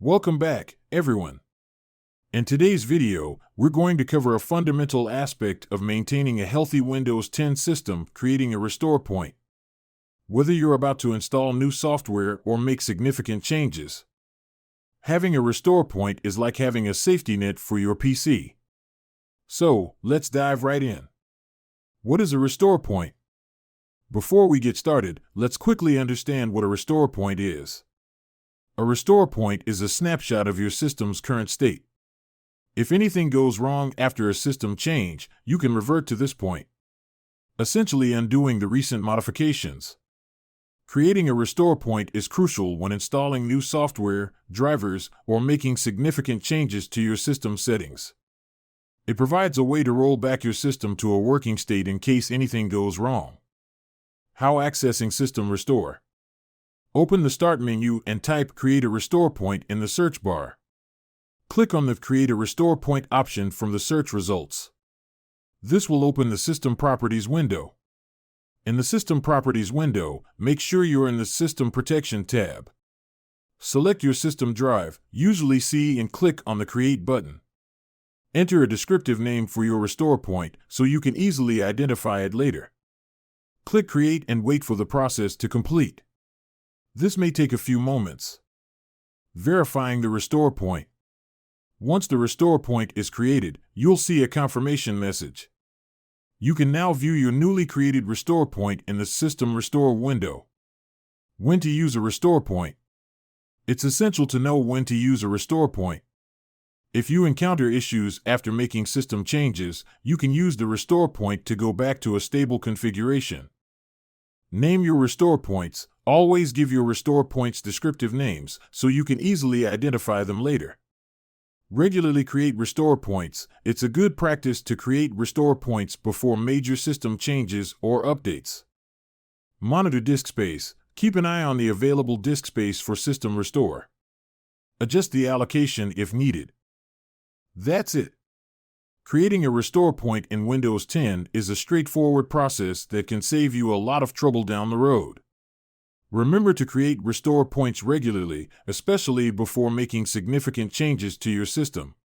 Welcome back, everyone. In today's video, we're going to cover a fundamental aspect of maintaining a healthy Windows 10 system, creating a restore point. Whether you're about to install new software or make significant changes, having a restore point is like having a safety net for your PC. So, let's dive right in. What is a restore point? Before we get started, let's quickly understand what a restore point is. A restore point is a snapshot of your system's current state. If anything goes wrong after a system change, you can revert to this point, essentially undoing the recent modifications. Creating a restore point is crucial when installing new software, drivers, or making significant changes to your system settings. It provides a way to roll back your system to a working state in case anything goes wrong. How accessing System Restore? Open the Start menu and type Create a Restore Point in the search bar. Click on the Create a Restore Point option from the search results. This will open the System Properties window. In the System Properties window, make sure you're in the System Protection tab. Select your system drive, usually C, and click on the Create button. Enter a descriptive name for your restore point so you can easily identify it later. Click Create and wait for the process to complete. This may take a few moments. Verifying the restore point. Once the restore point is created, you'll see a confirmation message. You can now view your newly created restore point in the System Restore window. When to use a restore point. It's essential to know when to use a restore point. If you encounter issues after making system changes, you can use the restore point to go back to a stable configuration. Name your restore points. Always give your restore points descriptive names so you can easily identify them later. Regularly create restore points. It's a good practice to create restore points before major system changes or updates. Monitor disk space. Keep an eye on the available disk space for System Restore. Adjust the allocation if needed. That's it. Creating a restore point in Windows 10 is a straightforward process that can save you a lot of trouble down the road. Remember to create restore points regularly, especially before making significant changes to your system.